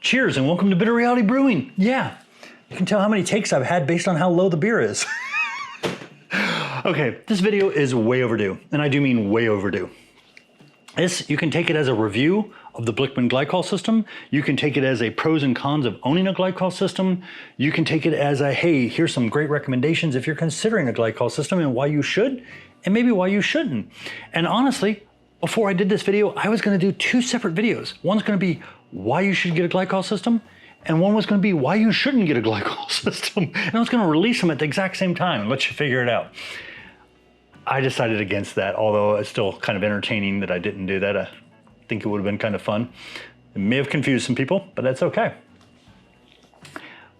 Cheers and welcome to Bitter Reality Brewing. Yeah, you can tell how many takes I've had based on how low the beer is. Okay, this video is way overdue, and I do mean way overdue. You can take it as a review of the Blichmann Glycol system. You can take it as a pros and cons of owning a glycol system. You can take it as a, hey, here's some great recommendations if you're considering a glycol system and why you should, and maybe why you shouldn't. And honestly, before I did this video, I was gonna do two separate videos. One's gonna be why you should get a glycol system, and one was gonna be why you shouldn't get a glycol system. And I was gonna release them at the exact same time and let you figure it out. I decided against that, although it's still kind of entertaining that I didn't do that. I think it would have been kind of fun. It may have confused some people, but that's okay.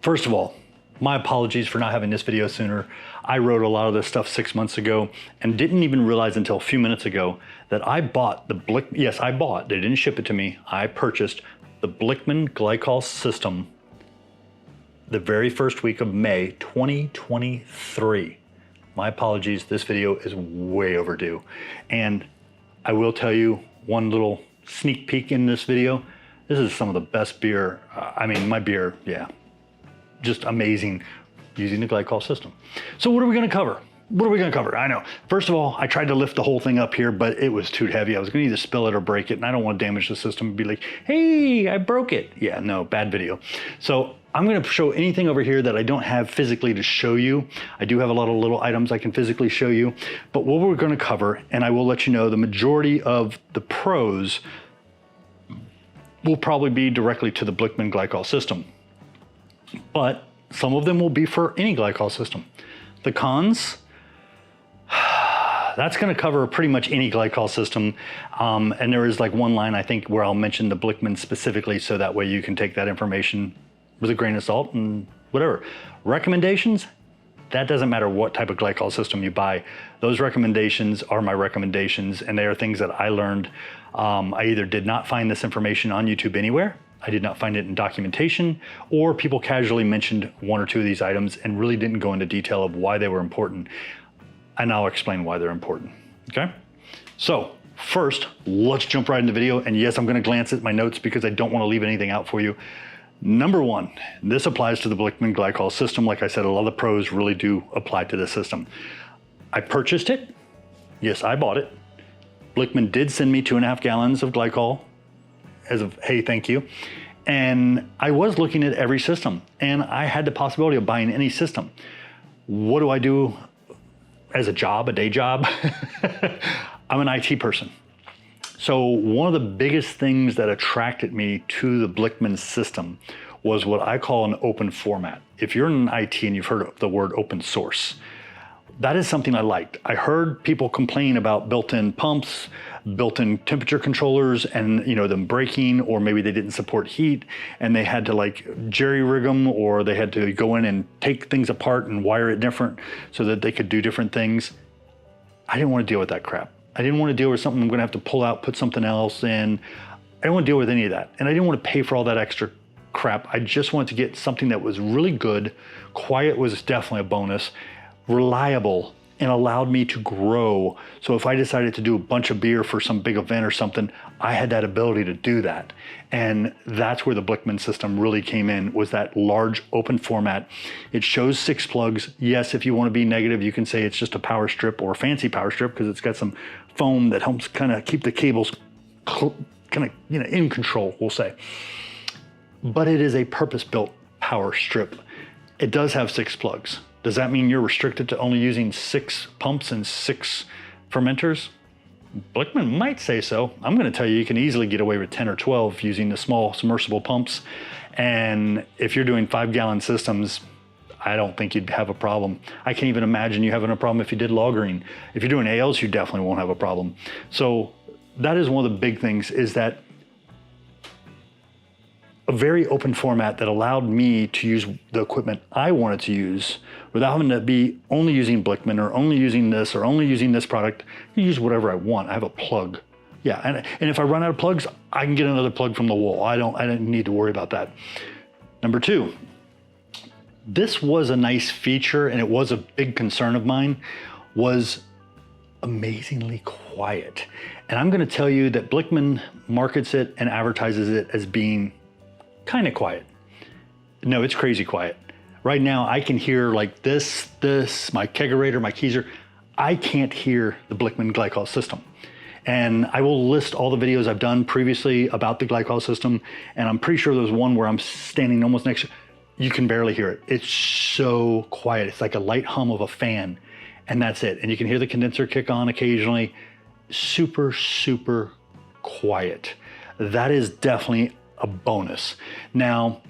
First of all, my apologies for not having this video sooner. I wrote a lot of this stuff 6 months ago and didn't even realize until a few minutes ago that I bought the they didn't ship it to me. I purchased the Blichmann Glycol system the very first week of May 2023. My apologies, this video is way overdue. And I will tell you one little sneak peek in this video. This is some of the best beer. I mean, my beer, yeah, just amazing using the glycol system. So what are we gonna cover? What are we gonna cover? I know. First of all, I tried to lift the whole thing up here, but it was too heavy. I was gonna either spill it or break it, and I don't wanna damage the system and be like, hey, I broke it. Yeah, no, bad video. So I'm gonna show anything over here that I don't have physically to show you. I do have a lot of little items I can physically show you, but what we're gonna cover, and I will let you know, the majority of the pros will probably be directly to the Blichmann Glycol system, but some of them will be for any glycol system. The cons, that's gonna cover pretty much any glycol system. And there is like one line, I think, where I'll mention the Blichmann specifically, so that way you can take that information with a grain of salt and whatever. Recommendations, that doesn't matter what type of glycol system you buy. Those recommendations are my recommendations, and they are things that I learned. I either did not find this information on YouTube anywhere, I did not find it in documentation, or people casually mentioned one or two of these items and really didn't go into detail of why they were important. And I'll explain why they're important, okay? So first, let's jump right into the video. And yes, I'm gonna glance at my notes because I don't wanna leave anything out for you. Number one, this applies to the Blichmann Glycol system. Like I said, a lot of the pros really do apply to this system. I purchased it. Yes, I bought it. Blichmann did send me 2.5 gallons of glycol as of, hey, thank you. And I was looking at every system, and I had the possibility of buying any system. What do I do as a job, a day job? I'm an IT person. So one of the biggest things that attracted me to the Blichmann system was what I call an open format. If you're in IT and you've heard of the word open source, that is something I liked. I heard people complain about built-in pumps, built-in temperature controllers, and them breaking, or maybe they didn't support heat and they had to like jerry-rig them, or they had to go in and take things apart and wire it different so that they could do different things. I didn't want to deal with that crap. I didn't want to deal with something I'm going to have to pull out, put something else in. I didn't want to deal with any of that. And I didn't want to pay for all that extra crap. I just wanted to get something that was really good. Quiet was definitely a bonus. Reliable, and allowed me to grow. So if I decided to do a bunch of beer for some big event or something, I had that ability to do that. And that's where the Blichmann system really came in, was that large open format. It shows 6 plugs. Yes, if you want to be negative, you can say it's just a power strip, or a fancy power strip, because it's got some foam that helps kind of keep the cables kind of in control, we'll say. But it is a purpose-built power strip. It does have 6 plugs. Does that mean you're restricted to only using 6 pumps and 6 fermenters? Blichmann might say so. I'm gonna tell you, you can easily get away with 10 or 12 using the small submersible pumps. And if you're doing 5-gallon systems, I don't think you'd have a problem. I can't even imagine you having a problem if you did lagering. If you're doing ales, you definitely won't have a problem. So that is one of the big things, is that a very open format that allowed me to use the equipment I wanted to use without having to be only using Blichmann, or only using this, or only using this product. I can use whatever I want. I have a plug. Yeah, and if I run out of plugs, I can get another plug from the wall. I don't need to worry about that. Number 2, this was a nice feature, and it was a big concern of mine, was amazingly quiet. And I'm gonna tell you that Blichmann markets it and advertises it as being kind of quiet. No, it's crazy quiet. Right now, I can hear like this, my kegerator, my keezer. I can't hear the Blichmann Glycol system. And I will list all the videos I've done previously about the glycol system. And I'm pretty sure there's one where I'm standing almost next to, you can barely hear it. It's so quiet. It's like a light hum of a fan, and that's it. And you can hear the condenser kick on occasionally. Super, super quiet. That is definitely a bonus. Now,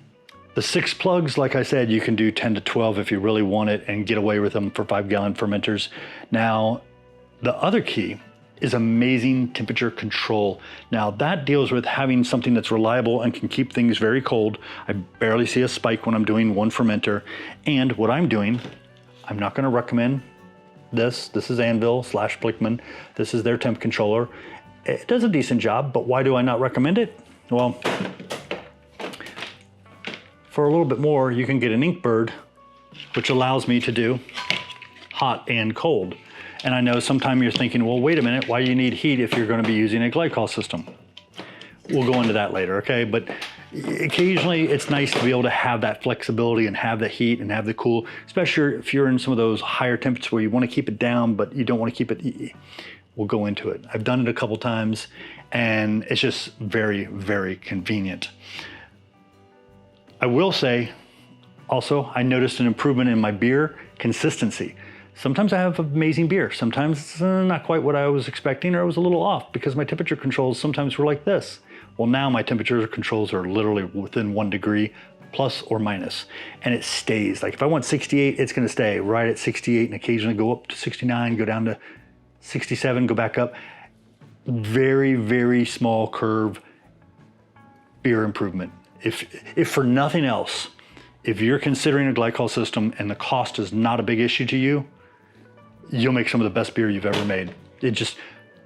the 6 plugs, like I said, you can do 10 to 12 if you really want it and get away with them for 5-gallon fermenters. Now, the other key is amazing temperature control. Now that deals with having something that's reliable and can keep things very cold. I barely see a spike when I'm doing one fermenter. And what I'm doing, I'm not gonna recommend this. This is Anvil / Blichmann. This is their temp controller. It does a decent job, but why do I not recommend it? Well, for a little bit more, you can get an Inkbird, which allows me to do hot and cold. And I know sometimes you're thinking, well, wait a minute, why do you need heat if you're gonna be using a glycol system? We'll go into that later, okay? But occasionally it's nice to be able to have that flexibility and have the heat and have the cool, especially if you're in some of those higher temperatures where you wanna keep it down, but you don't wanna keep it, we'll go into it. I've done it a couple times and it's just very, very convenient. I will say, also, I noticed an improvement in my beer consistency. Sometimes I have amazing beer. Sometimes it's not quite what I was expecting, or I was a little off because my temperature controls sometimes were like this. Well, now my temperature controls are literally within 1 degree, plus or minus, and it stays. Like if I want 68, it's gonna stay right at 68 and occasionally go up to 69, go down to 67, go back up. Very, very small curve beer improvement. If for nothing else, if you're considering a glycol system and the cost is not a big issue to you, you'll make some of the best beer you've ever made.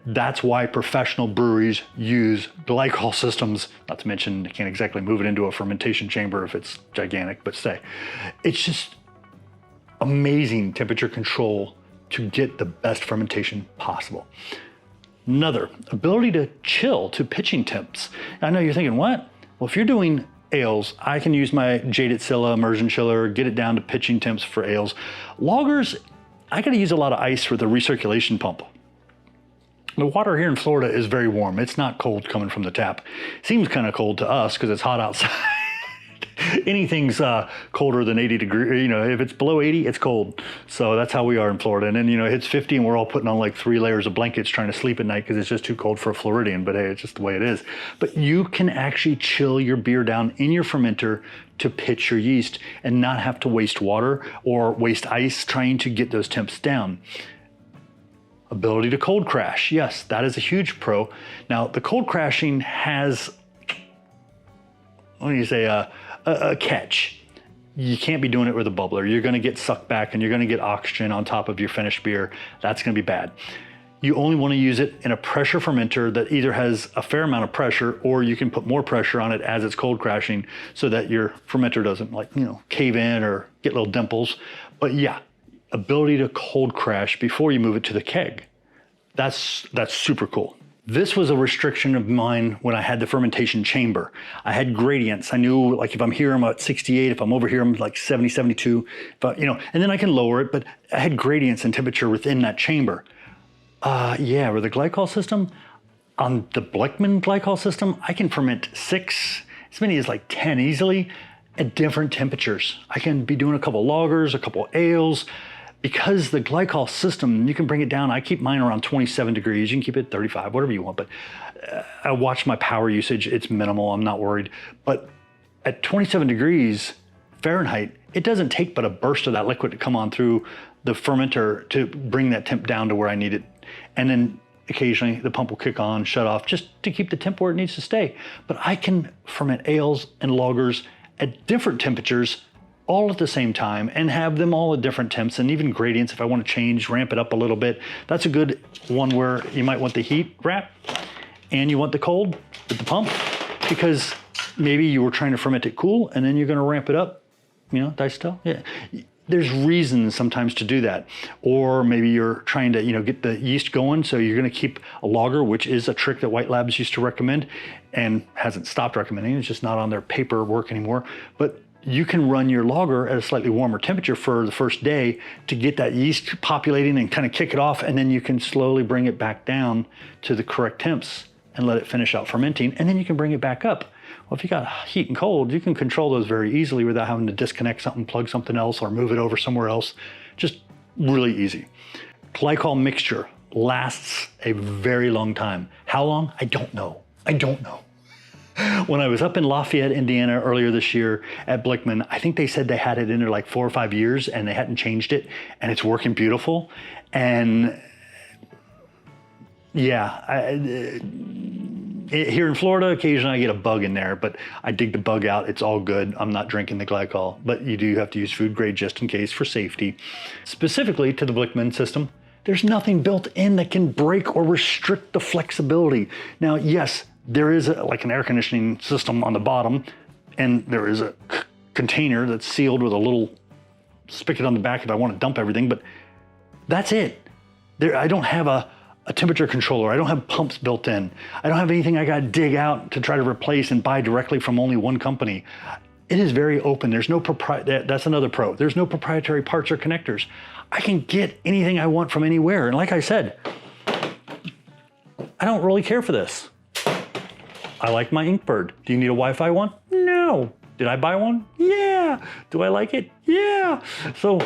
That's why professional breweries use glycol systems, not to mention you can't exactly move it into a fermentation chamber if it's gigantic, but say, it's just amazing temperature control to get the best fermentation possible. Another, ability to chill to pitching temps. I know you're thinking, what? Well, if you're doing ales, I can use my Jaded Scylla immersion chiller, get it down to pitching temps for ales. Lagers, I gotta use a lot of ice for the recirculation pump. The water here in Florida is very warm. It's not cold coming from the tap. Seems kind of cold to us because it's hot outside. Anything's colder than 80 degrees. You know, if it's below 80, it's cold. So that's how we are in Florida. And then, you know, it hits 50 and we're all putting on like 3 layers of blankets trying to sleep at night because it's just too cold for a Floridian. But hey, it's just the way it is. But you can actually chill your beer down in your fermenter to pitch your yeast and not have to waste water or waste ice trying to get those temps down. Ability to cold crash. Yes, that is a huge pro. Now, the cold crashing has, what do you say, a catch. You can't be doing it with a bubbler. You're gonna get sucked back and you're gonna get oxygen on top of your finished beer. That's gonna be bad. You only wanna use it in a pressure fermenter that either has a fair amount of pressure or you can put more pressure on it as it's cold crashing so that your fermenter doesn't, like, you know, cave in or get little dimples. But yeah, ability to cold crash before you move it to the keg. That's super cool. This was a restriction of mine when I had the fermentation chamber. I had gradients. I knew, like, if I'm here, I'm at 68. If I'm over here, I'm like 70, 72. But, you know, and then I can lower it, but I had gradients in temperature within that chamber. Yeah, with the glycol system, on the Blichmann Glycol system, I can ferment 6, as many as like 10 easily at different temperatures. I can be doing a couple lagers, a couple ales. Because the glycol system, you can bring it down. I keep mine around 27 degrees. You can keep it at 35, whatever you want. But I watch my power usage. It's minimal. I'm not worried. But at 27 degrees Fahrenheit, it doesn't take but a burst of that liquid to come on through the fermenter to bring that temp down to where I need it. And then occasionally the pump will kick on, shut off, just to keep the temp where it needs to stay. But I can ferment ales and lagers at different temperatures all at the same time and have them all at different temps and even gradients if I want to change, ramp it up a little bit. That's a good one where you might want the heat wrap and you want the cold with the pump because maybe you were trying to ferment it cool and then you're going to ramp it up, you know, distill. Yeah. there's reasons sometimes to do that. Or maybe you're trying to, get the yeast going. So you're going to keep a lager, which is a trick that White Labs used to recommend and hasn't stopped recommending. It's just not on their paperwork anymore. But you can run your lager at a slightly warmer temperature for the first day to get that yeast populating and kind of kick it off. And then you can slowly bring it back down to the correct temps and let it finish out fermenting. And then you can bring it back up. Well, if you got heat and cold, you can control those very easily without having to disconnect something, plug something else, or move it over somewhere else. Just really easy. Glycol Mixture lasts a very long time. How long? I don't know. When I was up in Lafayette, Indiana earlier this year at Blichmann, I think they said they had it in there like 4 or 5 years and they hadn't changed it, and it's working beautiful. And yeah, here in Florida, occasionally I get a bug in there, but I dig the bug out. It's all good. I'm not drinking the glycol, but you do have to use food grade just in case for safety. Specifically to the Blichmann system, there's nothing built in that can break or restrict the flexibility. Now, yes, there is like an air conditioning system on the bottom, and there is a container that's sealed with a little spigot on the back if I want to dump everything, but that's it. I don't have a temperature controller. I don't have pumps built in. I don't have anything I got to dig out to try to replace and buy directly from only one company. It is very open. There's no that's another pro. There's no proprietary parts or connectors. I can get anything I want from anywhere. And like I said, I don't really care for this. I like my Inkbird. Do you need a Wi-Fi one? No. Did I buy one? Yeah. Do I like it? Yeah. So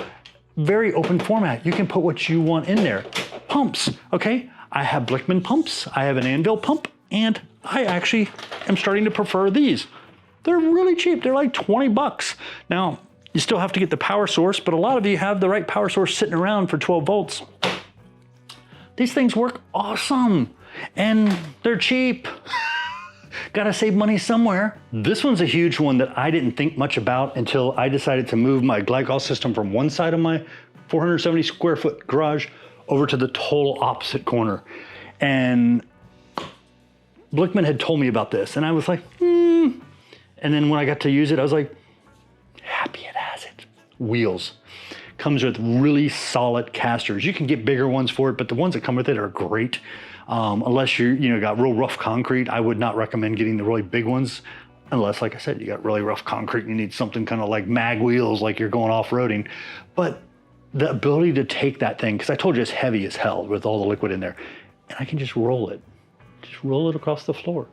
very open format. You can put what you want in there. Pumps, okay? I have Blichmann pumps, I have an Anvil pump, and I actually am starting to prefer these. They're really cheap, they're like 20 bucks. Now, you still have to get the power source, but a lot of you have the right power source sitting around for 12 volts. These things work awesome, and they're cheap. Gotta save money somewhere. This one's a huge one that I didn't think much about until I decided to move my glycol system from one side of my 470 square foot garage over to the total opposite corner. And Blichmann had told me about this, and I was like, And then when I got to use it, I was like, happy it has it. Wheels. Comes with really solid casters. You can get bigger ones for it, but the ones that come with it are great. Unless you got real rough concrete, I would not recommend getting the really big ones. Unless, like I said, you got really rough concrete and you need something kind of like mag wheels, like you're going off-roading. But the ability to take that thing, because I told you it's heavy as hell with all the liquid in there, and I can just roll it across the floor,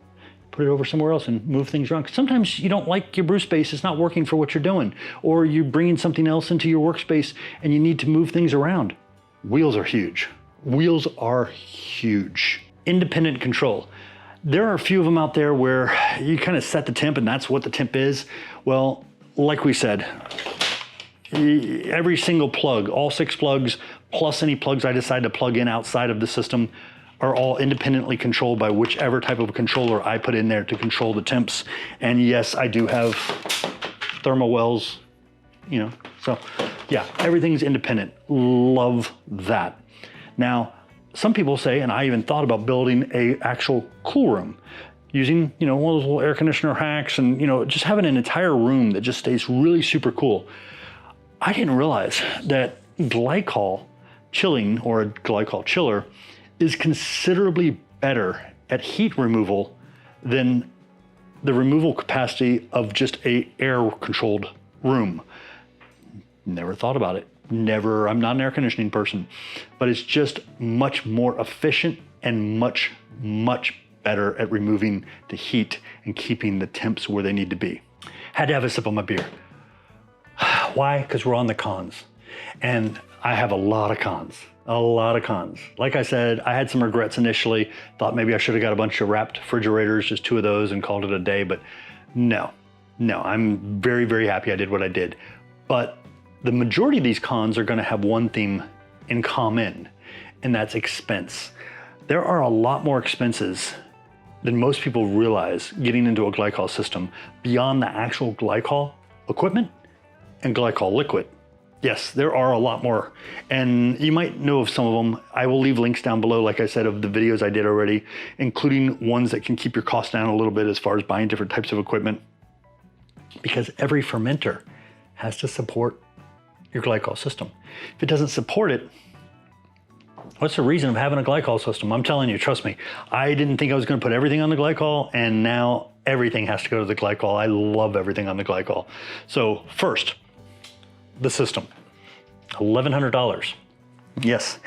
put it over somewhere else and move things around. Sometimes you don't like your brew space, it's not working for what you're doing, or you're bringing something else into your workspace and you need to move things around. Wheels are huge. Wheels are huge. Independent control. There are a few of them out there where you kind of set the temp and that's what the temp is. Well, like we said, every single plug, all 6 plugs, plus any plugs I decide to plug in outside of the system, are all independently controlled by whichever type of controller I put in there to control the temps. And yes, I do have thermal wells, so yeah, everything's independent. Love that. Now, some people say, and I even thought about building a actual cool room using, one of those little air conditioner hacks and, just having an entire room that just stays really super cool. I didn't realize that glycol chilling, or a glycol chiller, is considerably better at heat removal than the removal capacity of just a air controlled room. Never thought about it. Never, I'm not an air conditioning person, but it's just much more efficient and much, much better at removing the heat and keeping the temps where they need to be. Had to have a sip of my beer. Why? Because we're on the cons. And I have a lot of cons. Like I said, I had some regrets initially. Thought maybe I should have got a bunch of wrapped refrigerators, just 2 of those, and called it a day. But no, I'm very, very happy I did what I did. But the majority of these cons are going to have one theme in common, and that's expense. There are a lot more expenses than most people realize getting into a glycol system beyond the actual glycol equipment and glycol liquid. Yes, there are a lot more, and you might know of some of them. I will leave links down below, like I said, of the videos I did already, including ones that can keep your costs down a little bit as far as buying different types of equipment, because every fermenter has to support your glycol system. If it doesn't support it, what's the reason of having a glycol system? I'm telling you, trust me, I didn't think I was going to put everything on the glycol, and now everything has to go to the glycol. I love everything on the glycol. So first, the system, $1,100. Yes,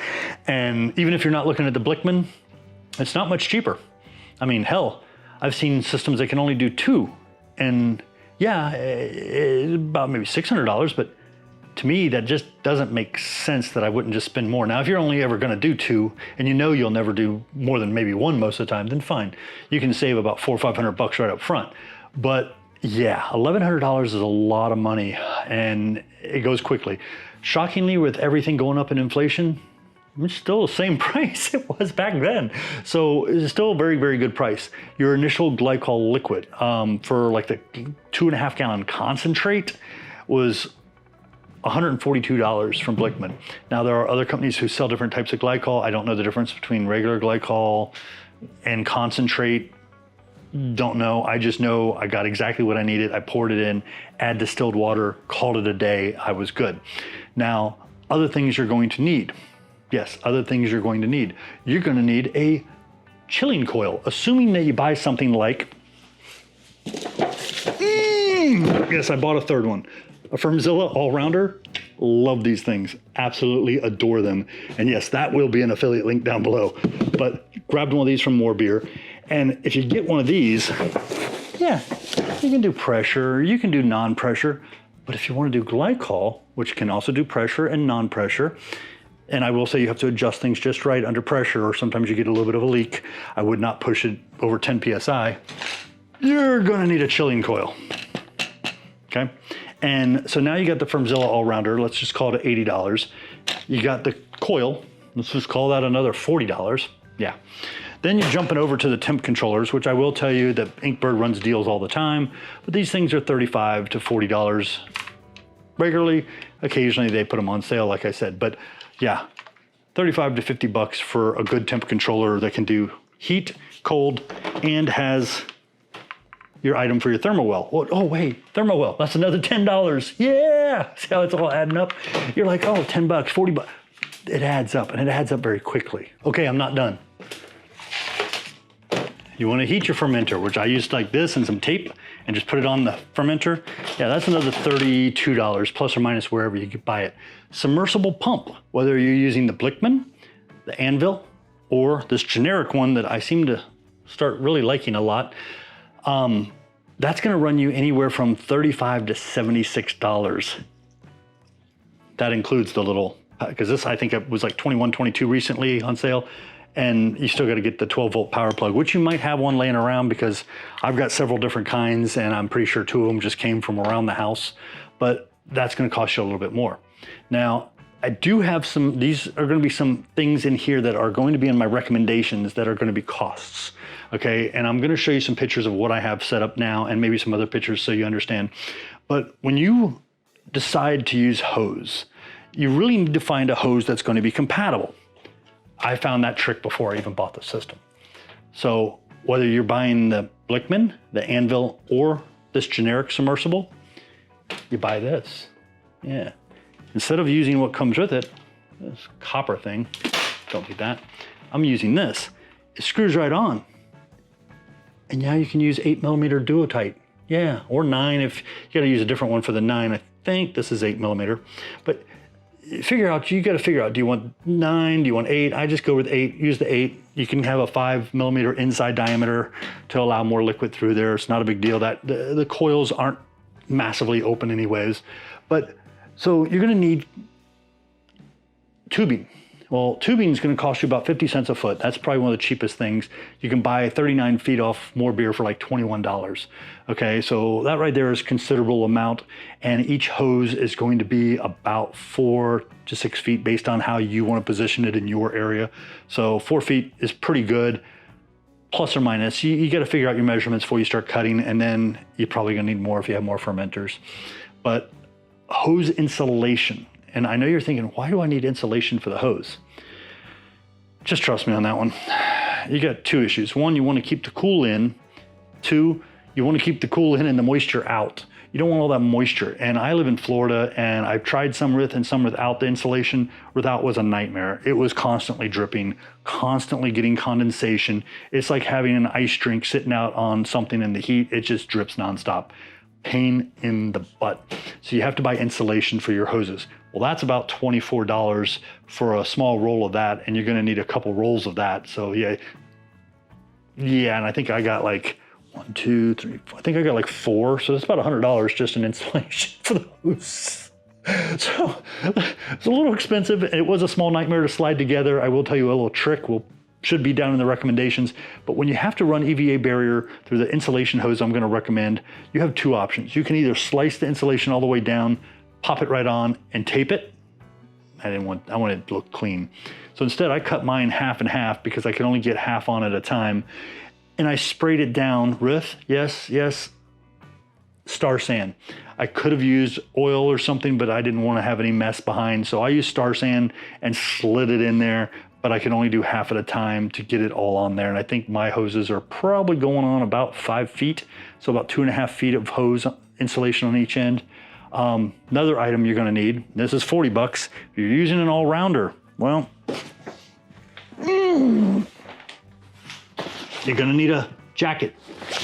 and even if you're not looking at the Blichmann, it's not much cheaper. I mean, hell, I've seen systems that can only do 2, and yeah, it's about maybe $600, but to me, that just doesn't make sense that I wouldn't just spend more. Now, if you're only ever gonna do 2, and you know you'll never do more than maybe 1 most of the time, then fine. You can save about $400 or $500 right up front. But yeah, $1,100 is a lot of money, and it goes quickly. Shockingly, with everything going up in inflation, it's still the same price it was back then. So it's still a very, very good price. Your initial glycol liquid for like the 2.5 gallon concentrate was $142 from Blichmann. Now there are other companies who sell different types of glycol. I don't know the difference between regular glycol and concentrate. Don't know. I just know I got exactly what I needed. I poured it in, add distilled water, called it a day. I was good. Now, other things you're going to need. Yes, other things you're going to need. You're going to need a chilling coil, assuming that you buy something like, yes, I bought a third one. A Fermzilla all-rounder. Love these things. Absolutely adore them. And yes, that will be an affiliate link down below. But grabbed one of these from More Beer. And if you get one of these, yeah, you can do pressure, you can do non-pressure. But if you want to do glycol, which can also do pressure and non-pressure, and I will say you have to adjust things just right under pressure, or sometimes you get a little bit of a leak. I would not push it over 10 PSI. You're gonna need a chilling coil, okay? And so now you got the Fermzilla all-rounder, let's just call it $80. You got the coil, let's just call that another $40, yeah. Then you're jumping over to the temp controllers, which I will tell you that Inkbird runs deals all the time, but these things are $35 to $40 regularly. Occasionally they put them on sale, like I said, but yeah, 35 to 50 bucks for a good temp controller that can do heat, cold, and has your item for your thermal well. Oh wait, thermal well, that's another $10. Yeah, see how it's all adding up? You're like, oh, 10 bucks, 40 bucks. It adds up, and it adds up very quickly. Okay, I'm not done. You wanna heat your fermenter, which I used like this and some tape, and just put it on the fermenter. Yeah, that's another $32, plus or minus wherever you could buy it. Submersible pump, whether you're using the Blichmann, the Anvil, or this generic one that I seem to start really liking a lot, that's gonna run you anywhere from $35 to $76. That includes the little, because this I think it was like 21, 22 recently on sale, and you still gotta get the 12-volt power plug, which you might have one laying around because I've got several different kinds and I'm pretty sure 2 of them just came from around the house, but that's gonna cost you a little bit more. Now, I do have some, these are gonna be some things in here that are going to be in my recommendations that are gonna be costs, okay? And I'm gonna show you some pictures of what I have set up now and maybe some other pictures so you understand. But when you decide to use hose, you really need to find a hose that's gonna be compatible. I found that trick before I even bought the system. So whether you're buying the Blichmann, the Anvil, or this generic submersible, you buy this, yeah. Instead of using what comes with it, this copper thing, don't need that, I'm using this. It screws right on. And now you can use 8mm Duotite. Yeah, or 9 if you gotta use a different one for the 9. I think this is 8mm. But you gotta figure out, do you want 9, do you want 8? I just go with 8, use the 8. You can have a 5mm inside diameter to allow more liquid through there. It's not a big deal. That the coils aren't massively open anyways. But so you're gonna need tubing. Well, tubing is gonna cost you about 50 cents a foot. That's probably one of the cheapest things. You can buy 39 feet off More Beer for like $21. Okay, so that right there is a considerable amount, and each hose is going to be about 4 to 6 feet based on how you wanna position it in your area. So 4 feet is pretty good, plus or minus. You gotta figure out your measurements before you start cutting, and then you're probably gonna need more if you have more fermenters. But hose insulation. And I know you're thinking, why do I need insulation for the hose? Just trust me on that one. You got 2 issues. 1, you want to keep the cool in. 2, you want to keep the cool in and the moisture out. You don't want all that moisture. And I live in Florida, and I've tried some with and some without the insulation. Without was a nightmare. It was constantly dripping, constantly getting condensation. It's like having an ice drink sitting out on something in the heat. It just drips nonstop. Pain in the butt. So you have to buy insulation for your hoses. Well, that's about $24 for a small roll of that, and you're gonna need a couple rolls of that. So yeah, and I think I got like 1, 2, 3, 4. I think I got like 4. So it's about $100 just in insulation for the hose. So it's a little expensive. It was a small nightmare to slide together. I will tell you a little trick. Should be down in the recommendations. But when you have to run EVA barrier through the insulation hose I'm gonna recommend, you have 2 options. You can either slice the insulation all the way down, pop it right on, and tape it. I want it to look clean. So instead I cut mine half and half because I could only get half on at a time. And I sprayed it down with, yes, Star San. I could have used oil or something, but I didn't want to have any mess behind. So I used Star San and slid it in there, but I can only do half at a time to get it all on there. And I think my hoses are probably going on about 5 feet. So about 2.5 feet of hose insulation on each end. Another item you're gonna need, this is $40. If you're using an all-rounder, well, you're gonna need a jacket.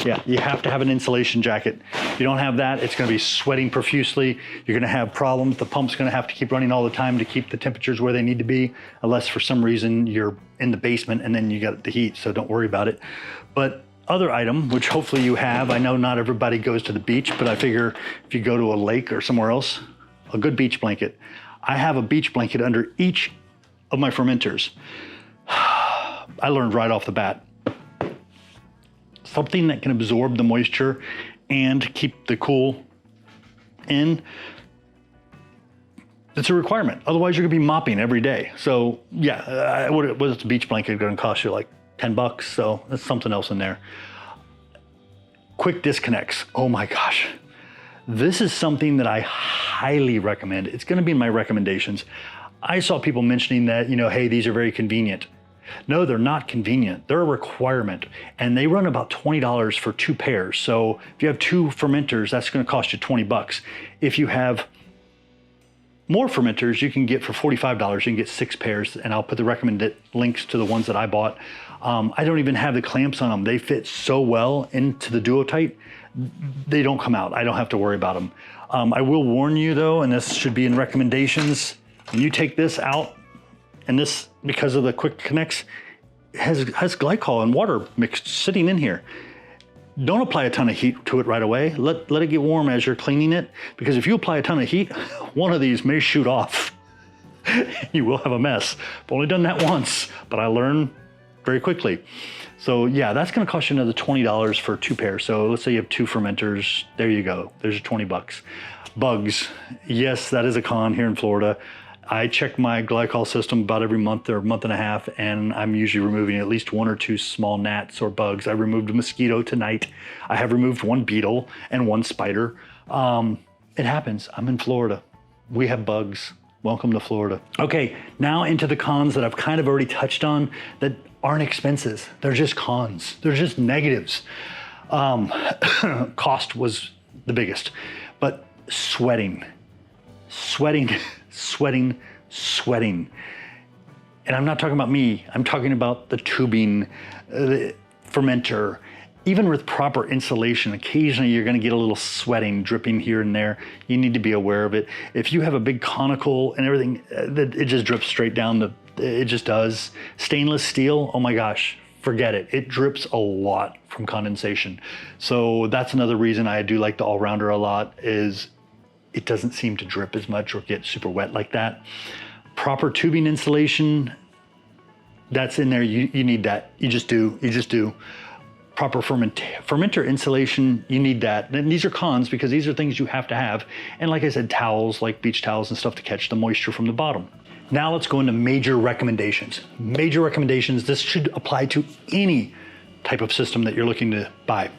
Yeah, you have to have an insulation jacket. If you don't have that, it's gonna be sweating profusely. You're gonna have problems. The pump's gonna have to keep running all the time to keep the temperatures where they need to be, unless for some reason you're in the basement and then you got the heat, so don't worry about it. But other item, which hopefully you have, I know not everybody goes to the beach, but I figure if you go to a lake or somewhere else, a good beach blanket. I have a beach blanket under each of my fermenters. I learned right off the bat. Something that can absorb the moisture and keep the cool in. It's a requirement. Otherwise, you're gonna be mopping every day. So yeah, what was the beach blanket gonna cost you? Like $10, so there's something else in there. Quick disconnects. Oh my gosh. This is something that I highly recommend. It's gonna be in my recommendations. I saw people mentioning that, hey, these are very convenient. No, they're not convenient. They're a requirement, and they run about $20 for 2 pairs. So if you have 2 fermenters, that's gonna cost you $20. If you have more fermenters, you can get for $45. You can get 6 pairs, and I'll put the recommended links to the ones that I bought. I don't even have the clamps on them. They fit so well into the Duotight, they don't come out. I don't have to worry about them. I will warn you though, and this should be in recommendations, when you take this out, and this, because of the quick connects, has glycol and water mixed sitting in here. Don't apply a ton of heat to it right away. Let it get warm as you're cleaning it, because if you apply a ton of heat, one of these may shoot off. You will have a mess. I've only done that once, but I learned very quickly. So yeah, that's gonna cost you another $20 for 2 pairs. So let's say you have 2 fermenters, there you go, there's your $20. Bugs, yes, that is a con here in Florida. I check my glycol system about every month or month and a half, and I'm usually removing at least 1 or 2 small gnats or bugs. I removed a mosquito tonight. I have removed 1 beetle and 1 spider. It happens, I'm in Florida. We have bugs. Welcome to Florida. Okay, now into the cons that I've kind of already touched on that aren't expenses. They're just cons. They're just negatives. Cost was the biggest, but sweating. And I'm not talking about me, I'm talking about the tubing, the fermenter. Even with proper insulation, occasionally you're gonna get a little sweating dripping here and there. You need to be aware of it. If you have a big conical and everything, it just drips straight down, it just does. Stainless steel, oh my gosh, forget it. It drips a lot from condensation. So that's another reason I do like the all-rounder a lot, is it doesn't seem to drip as much or get super wet like that. Proper tubing insulation, that's in there. You need that. You just do. Proper fermenter insulation, you need that. And these are cons because these are things you have to have. And like I said, towels, like beach towels and stuff to catch the moisture from the bottom. Now let's go into major recommendations. Major recommendations, this should apply to any type of system that you're looking to buy.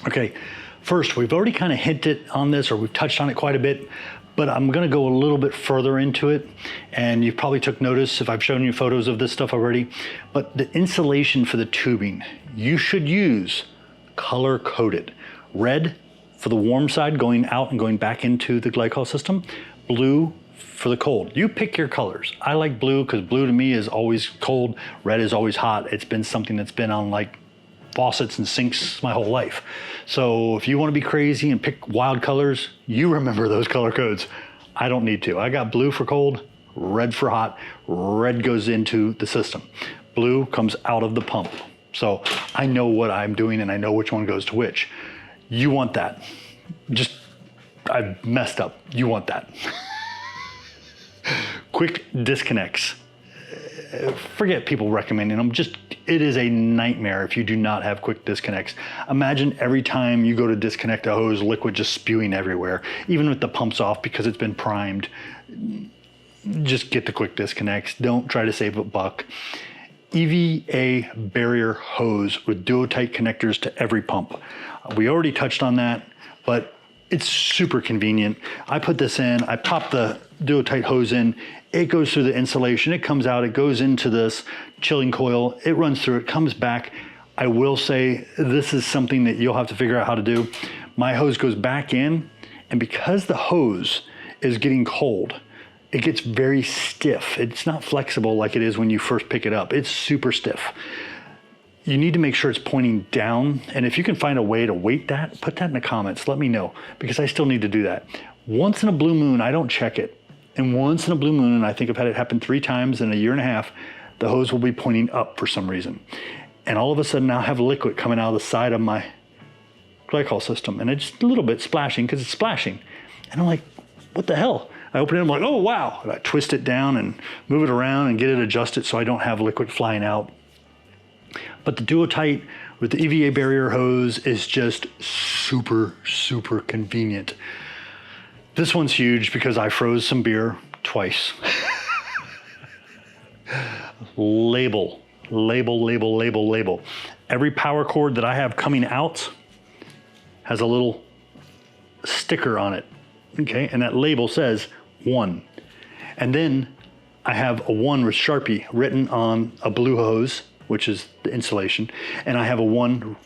Okay. First, we've already kind of hinted on this, or we've touched on it quite a bit, but I'm gonna go a little bit further into it, and you probably took notice if I've shown you photos of this stuff already, but the insulation for the tubing, you should use color-coded. Red for the warm side, going out and going back into the glycol system. Blue for the cold. You pick your colors. I like blue because blue to me is always cold. Red is always hot. It's been something that's been on like faucets and sinks my whole life. So if you want to be crazy and pick wild colors, you remember those color codes. I don't need to. I got blue for cold, red for hot. Red goes into the system. Blue comes out of the pump. So I know what I'm doing and I know which one goes to which. You want that. I messed up. You want that. Quick disconnects. Forget people recommending them. It is a nightmare if you do not have quick disconnects. Imagine every time you go to disconnect a hose, liquid just spewing everywhere, even with the pumps off because it's been primed. Just get the quick disconnects. Don't try to save a buck. EVA barrier hose with duo-tight connectors to every pump. We already touched on that, but it's super convenient. I put this in, I pop the duo-tight hose in, it goes through the insulation, it comes out, it goes into this chilling coil, it runs through, it comes back. I will say this is something that you'll have to figure out how to do. My hose goes back in, and because the hose is getting cold, it gets very stiff. It's not flexible like it is when you first pick it up. It's super stiff. You need to make sure it's pointing down. And if you can find a way to weight that, put that in the comments. Let me know, because I still need to do that. Once in a blue moon, I don't check it. And once in a blue moon, and I think I've had it happen 3 times in a year and a half, the hose will be pointing up for some reason. And all of a sudden I'll have liquid coming out of the side of my glycol system. And it's a little bit splashing because it's splashing. And I'm like, what the hell? I open it, I'm like, oh wow. And I twist it down and move it around and get it adjusted so I don't have liquid flying out. But the Duo-Tight with the EVA barrier hose is just super, super convenient. This one's huge because I froze some beer twice. Label, label, label, label, label. Every power cord that I have coming out has a little sticker on it, okay? And that label says 1. And then I have a 1 with Sharpie written on a blue hose, which is the insulation, and I have a 1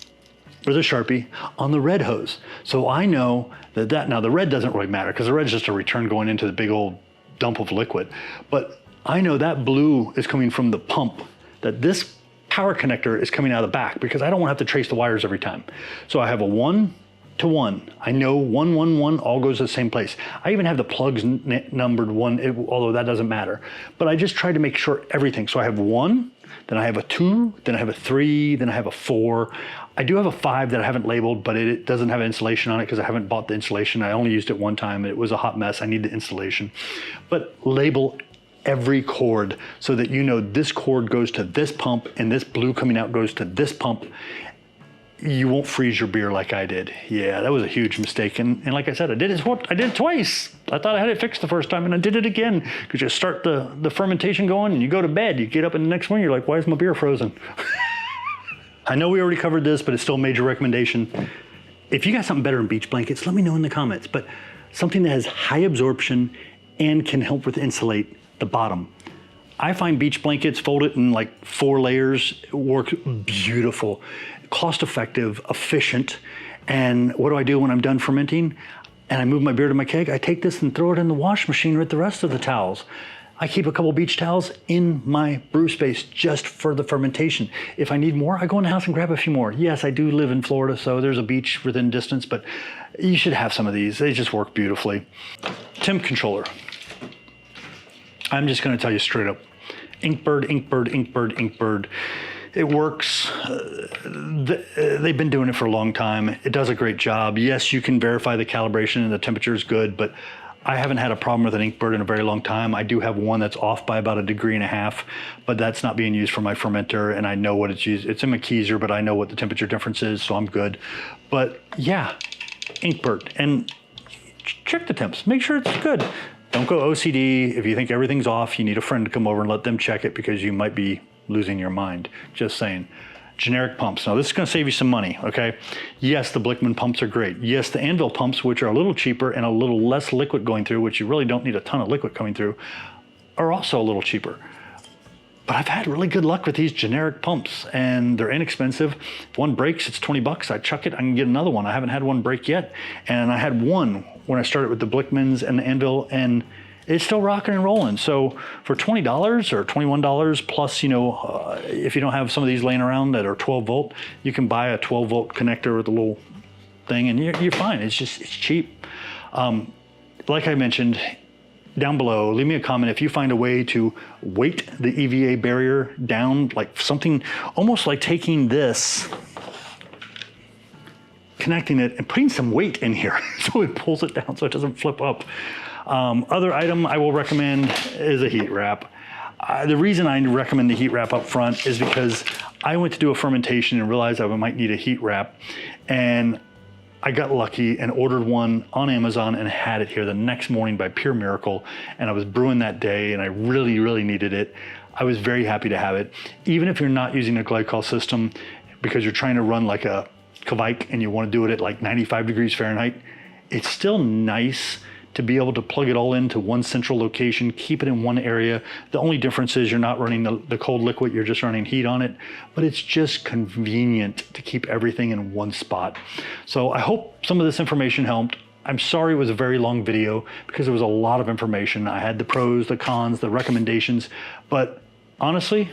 with a Sharpie on the red hose. So I know that now the red doesn't really matter because the red's just a return going into the big old dump of liquid. But I know that blue is coming from the pump, that this power connector is coming out of the back because I don't want to have to trace the wires every time. So I have a 1 to 1. I know 1, 1, 1 all goes to the same place. I even have the plugs numbered 1, although that doesn't matter. But I just try to make sure everything. So I have 1, then I have a 2, then I have a 3, then I have a 4. I do have a 5 that I haven't labeled, but it doesn't have insulation on it because I haven't bought the insulation. I only used it one time. It was a hot mess. I need the insulation. But label every cord so that you know this cord goes to this pump and this blue coming out goes to this pump. You won't freeze your beer like I did. Yeah, that was a huge mistake. And like I said, I did it twice. I thought I had it fixed the first time and I did it again because you start the fermentation going and you go to bed. You get up in the next morning, you're like, why is my beer frozen? I know we already covered this, but it's still a major recommendation. If you got something better than beach blankets, let me know in the comments. But something that has high absorption and can help with insulate the bottom. I find beach blankets, fold it in like 4 layers, work beautiful, cost effective, efficient. And what do I do when I'm done fermenting and I move my beer to my keg? I take this and throw it in the wash machine with the rest of the towels. I keep a couple beach towels in my brew space just for the fermentation. If I need more, I go in the house and grab a few more. Yes, I do live in Florida, so there's a beach within distance, but you should have some of these. They just work beautifully. Temp controller. I'm just gonna tell you straight up. Inkbird, Inkbird, Inkbird, Inkbird. It works. They've been doing it for a long time. It does a great job. Yes, you can verify the calibration and the temperature is good, but I haven't had a problem with an Inkbird in a very long time. I do have one that's off by about 1.5 degrees, but that's not being used for my fermenter, and I know what it's used. It's in my Keyser, but I know what the temperature difference is, so I'm good. But yeah, Inkbird, and check the temps. Make sure it's good. Don't go OCD. If you think everything's off, you need a friend to come over and let them check it because you might be losing your mind. Just saying. Generic pumps. Now this is going to save you some money, okay? Yes, the Blichmann pumps are great. Yes, the Anvil pumps, which are a little cheaper and a little less liquid going through, which you really don't need a ton of liquid coming through, are also a little cheaper. But I've had really good luck with these generic pumps, and they're inexpensive. If one breaks, it's 20 bucks. I chuck it, I can get another one. I haven't had one break yet. And I had one when I started with the Blichmanns and the Anvil, and it's still rocking and rolling. So for $20 or $21 plus, if you don't have some of these laying around that are 12 volt, you can buy a 12 volt connector with a little thing, and you're fine. It's cheap. Like I mentioned, down below, leave me a comment if you find a way to weight the EVA barrier down, like something almost like taking this, connecting it and putting some weight in here so it pulls it down so it doesn't flip up. Other item I will recommend is a heat wrap. The reason I recommend the heat wrap up front is because I went to do a fermentation and realized I might need a heat wrap, and I got lucky and ordered one on Amazon and had it here the next morning by pure miracle. And I was brewing that day and I really, really needed it. I was very happy to have it. Even if you're not using a glycol system because you're trying to run like a Kvike and you want to do it at like 95 degrees Fahrenheit, it's still nice to be able to plug it all into one central location, keep it in one area. The only difference is you're not running the cold liquid, you're just running heat on it, but it's just convenient to keep everything in one spot. So I hope some of this information helped. I'm sorry it was a very long video because there was a lot of information. I had the pros, the cons, the recommendations, but honestly,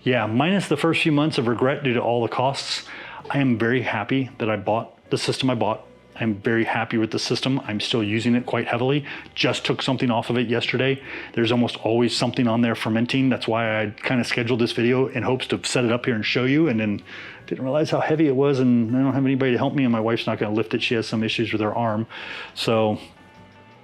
yeah, minus the first few months of regret due to all the costs, I am very happy that I bought the system I bought. I'm very happy with the system. I'm still using it quite heavily. Just took something off of it yesterday. There's almost always something on there fermenting. That's why I kind of scheduled this video in hopes to set it up here and show you, and then didn't realize how heavy it was, and I don't have anybody to help me, and my wife's not gonna lift it. She has some issues with her arm. So,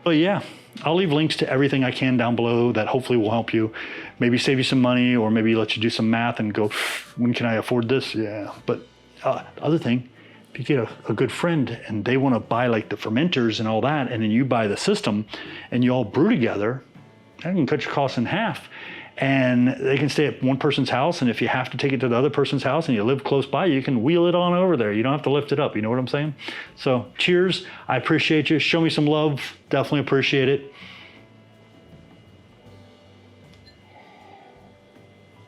but yeah, I'll leave links to everything I can down below that hopefully will help you. Maybe save you some money, or maybe let you do some math and go, when can I afford this? Yeah, but other thing, if you get a good friend and they want to buy like the fermenters and all that, and then you buy the system and you all brew together, that can cut your costs in half. And they can stay at one person's house, and if you have to take it to the other person's house and you live close by, you can wheel it on over there. You don't have to lift it up, you know what I'm saying? So cheers, I appreciate you. Show me some love, definitely appreciate it.